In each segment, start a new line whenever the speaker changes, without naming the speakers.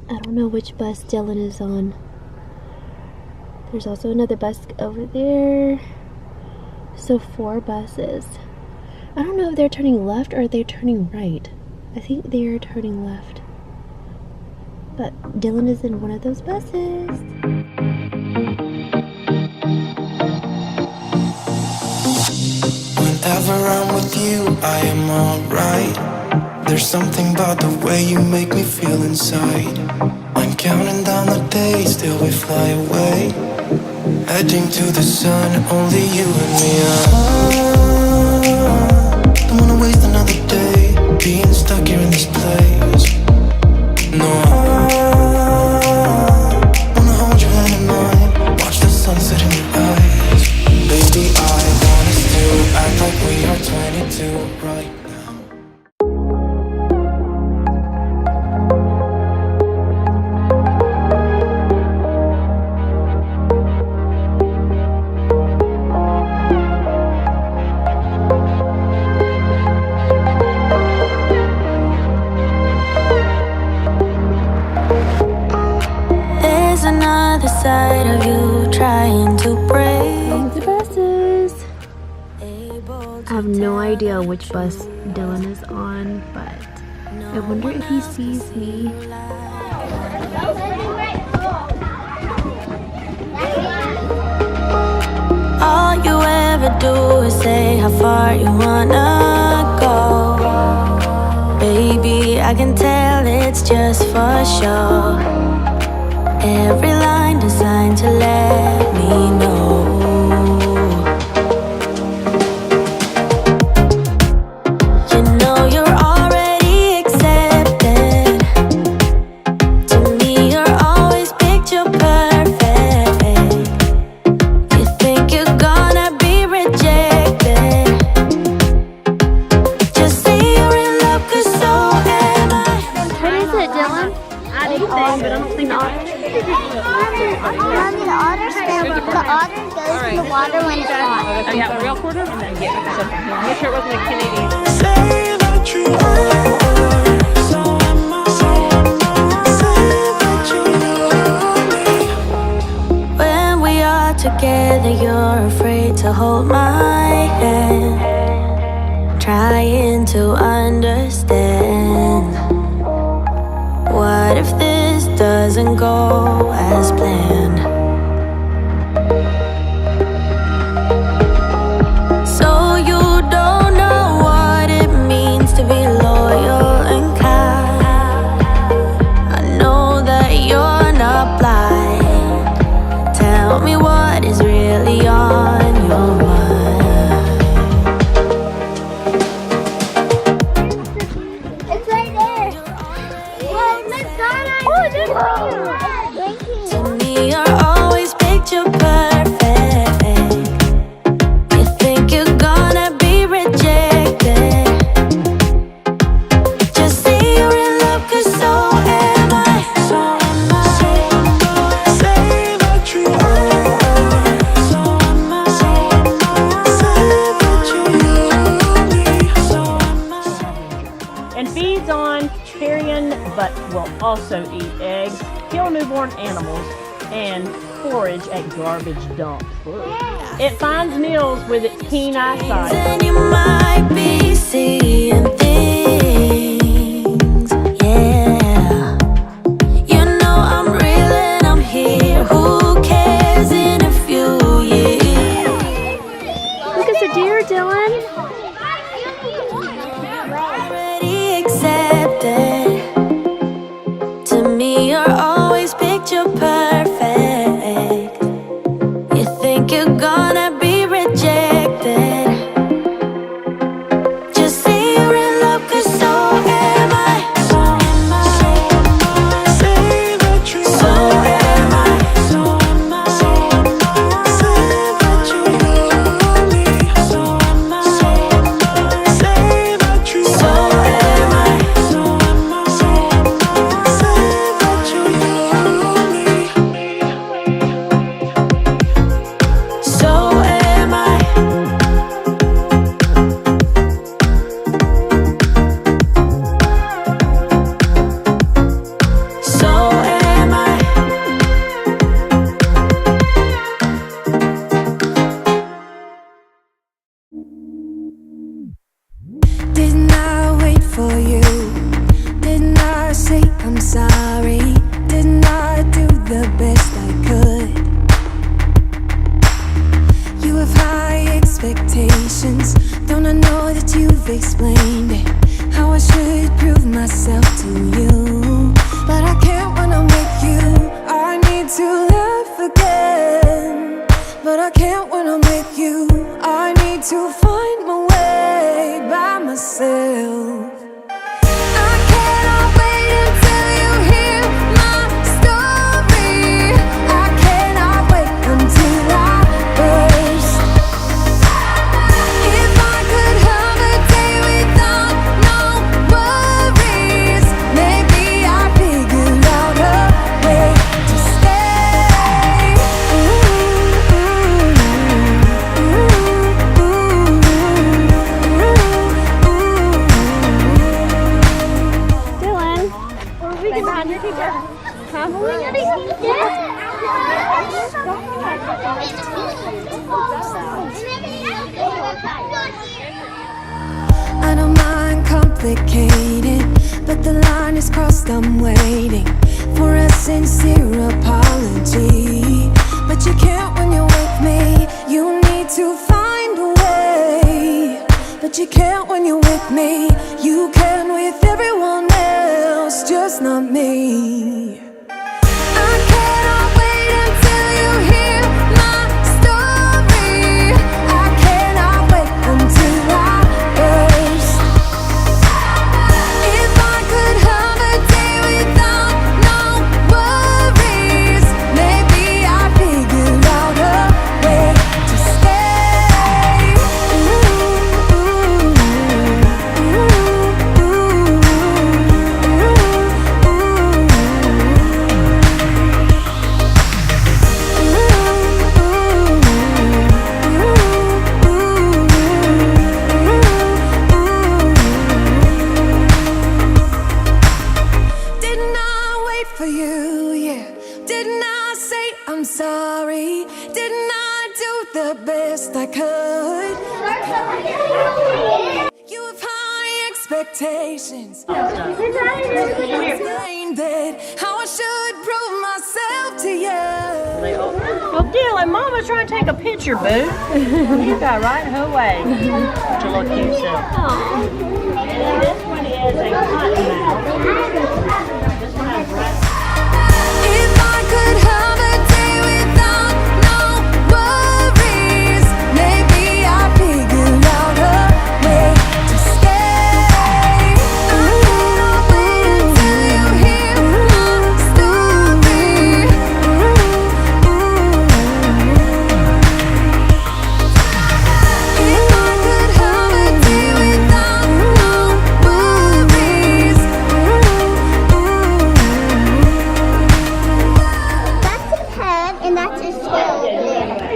I don't know which bus Dylan is on. There's also another bus over there. So 4 buses. I don't know if they're turning left or they're turning right. I think they are turning left. But Dylan is in one of those buses.
Whenever I'm with you, I am alright. There's something about the way you make me feel inside. I'm counting down the days till we fly away, heading to the sun, only you and me. Don't wanna waste another day being stuck here in this place. No, wanna hold your hand in mine, watch the sunset in your eyes. Baby, I want us to act like we are 22 right now.
There's another side of you trying to break
the buses. I have no idea which bus Dylan is on, but I wonder if he sees me.
All you ever do is say how far you wanna go. Baby, I can tell it's just for show. Every line designed to let me know. You know you're already accepted. To me, you're always picture perfect. You think you're gonna be rejected. Just say you're in love, 'cause so am I.
What is it, Dylan?
Anything, but I don't think otter.
Mommy, the otter goes in the water when it's hot.
Yeah, a real quarter, and then get some from here. Make sure it wasn't a Canadian.
Say that you are, so am I, say that you love me.
When we are together, you're afraid to hold my hand, trying to understand. What if this doesn't go as planned? So you don't know what it means to be loyal and kind. I know that you're not blind. Tell me what is really on your mind.
It's right there. Whoa, Miss Donna! Oh, there's Thank you.
To me, you're always picture perfect. You think you're gonna be rejected. Just say you're in love, 'cause so am I. So am I.
Say that you are,
So am I.
say that you love me. So
And feeds on carrion, but will also eat eggs, kill newborn animals, and forage at garbage dumps. It finds meals with its keen eyesight.
And you might be seeing things, yeah. You know I'm real and I'm here. Who cares in a few years?
Look at the deer, Dylan.
Already accepted. To me, you're always picture perfect. You think you're gonna be rejected. Just say you're in myself to you, but I can't when I'm with you. I need to laugh again, but I can't when I'm with you. I need to find my way by myself. I cannot wait until you hear my story. I cannot wait until I burst. If I could have a day without no worries, maybe I'd figure out a way to stay.
Dylan, say behind your teacher.
I don't mind complicated, but the line is crossed. I'm waiting for a sincere apology, but you can't when you're with me. You need to find a way, but you can't when you're with me. You can with everyone else, just not me. I cannot wait until you hear my story. I cannot wait until I burst. If I could have a day without no worries, maybe I'd figure out a way to stay. Didn't I wait for you, yeah? Didn't I say I'm sorry? Didn't I do the best I could? You have high expectations. Explain that how I should prove myself to you.
Well, Dylan, Mama's trying to take a picture, boo. You got right her way. Such a little cute self. And this one is a cottonmouth. This one has red.
If I could have a day without no worries, maybe I'd figure out a way to stay. I cannot wait until you hear my story. If I could have a day without no worries.
That's his head and that's his tail.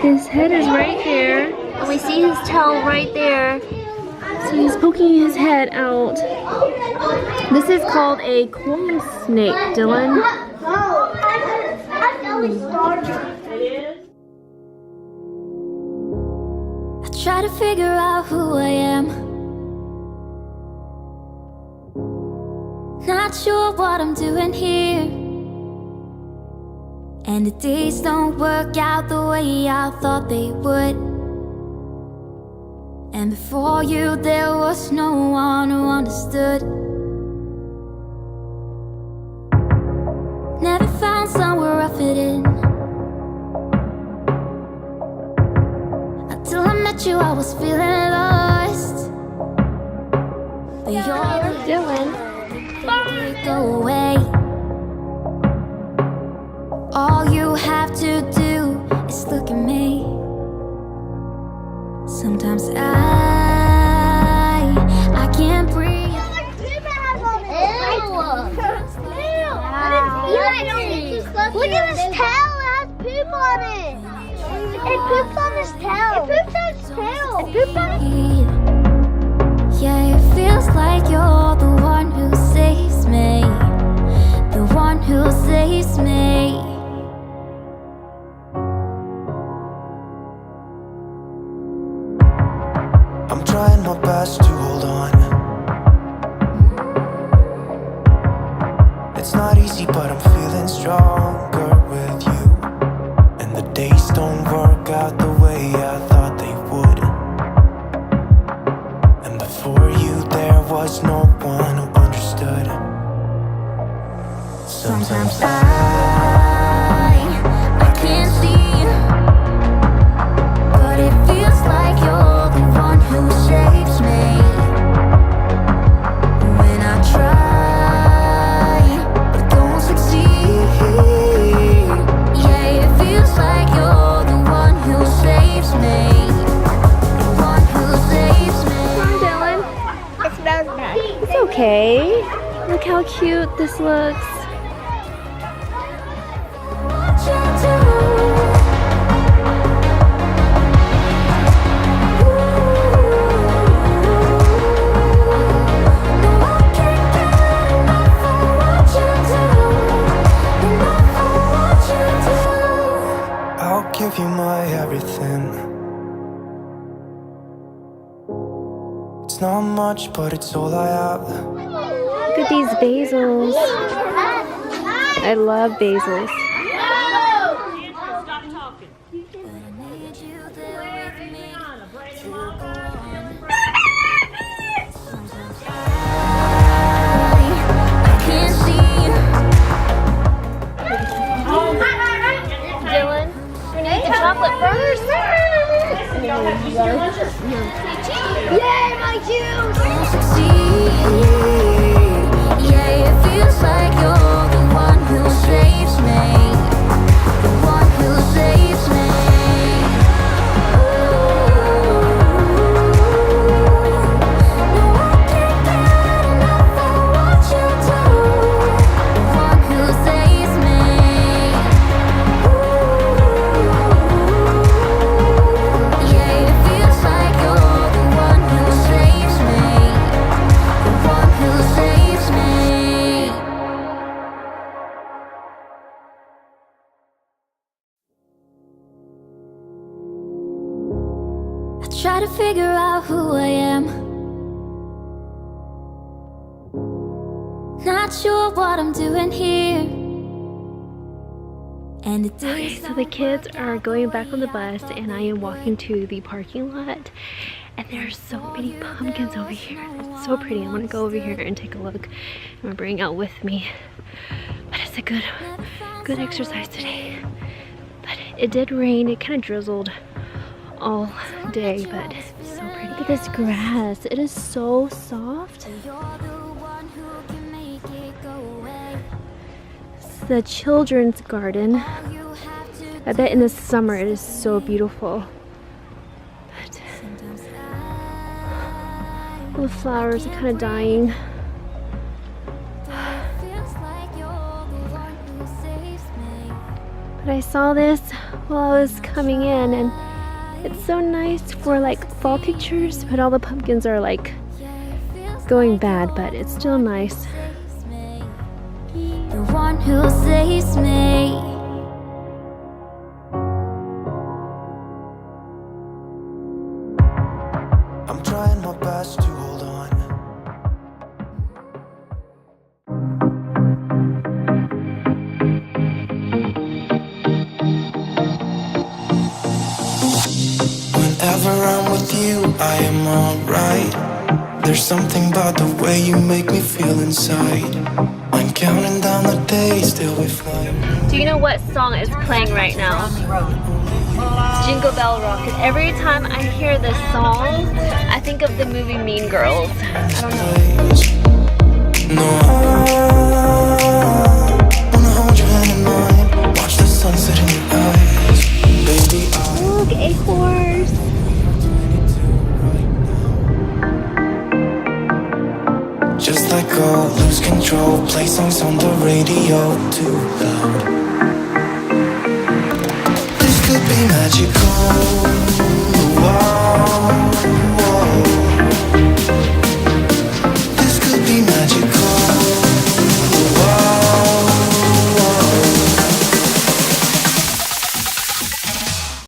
His head is right there, and we see his tail right there. So he's poking his head out. This is called a corn snake, Dylan.
I try to figure out who I am. Not sure what I'm doing here. And the days don't work out the way I thought they would. And before you there was no one who understood. Never found somewhere I fit in. Until I met you I was feeling lost. But you're
Dylan.
go away. All you have to do is look at me. Sometimes I can't breathe.
Look at his tail, it has poop on it. It poops on his tail. It poops on his tail. It poops on his
Yeah, it feels like you're the one who saves me. The one who saves me.
I'm trying my best to hold on. It's not easy, but I'm feeling stronger with you. And the days don't work out the way I thought they would. And before you there was no one who understood.
Sometimes I can't see, but it feels like you're the one who saves me. When I try, but don't succeed. Yeah, it feels like you're the one who saves me. The one who saves me.
Come on, Dylan.
It smells bad.
It's okay. Look how cute this looks.
What you do.
I'll give you my everything. It's not much, but it's all I have.
Look at these basils. I love basils.
Stop talking.
Dylan, we're gonna eat the chocolate first.
Yay, my juice!
Yeah, it feels like you're the one who saves me. The one who saves me. No, I can't get enough of what you do. The one who saves me. Yeah, it feels like you're the one who saves me. The one who saves me. I try to figure out who I am. Not sure what I'm doing here. And the
Okay,
days
so the kids are going back on the bus and I am walking to the parking lot and there are so many pumpkins over here. It's so pretty. I want to go over here and take a look. I'm gonna bring out with me. But it's a good exercise today. But it did rain. It kind of drizzled all day, but it's so pretty. Look at this grass. It is so soft.
you're the one who can make it go away.
It's the children's garden.
You have to
I bet in the summer it is so beautiful. But
sometimes
the flowers are kind of dying.
feels like you're the one who saves me.
But I saw this while I was coming in and it's so nice for like fall pictures, but all the pumpkins are like going bad, but it's still nice.
The one who saves me.
I'm trying my best to hold on. Whenever I'm with you, I am alright. There's something about the way you make me feel inside. I'm counting down the days till we fly.
Do you know what song is playing right now? Jingle Bell Rock. And every time I hear this song, I think of the movie Mean Girls. I don't know.
No, I wanna hold your hand in mine. Watch the sunset in your eyes. Baby,
Look, a horse.
just let go, lose control. Play songs on the radio too loud. This could be magical. Wow.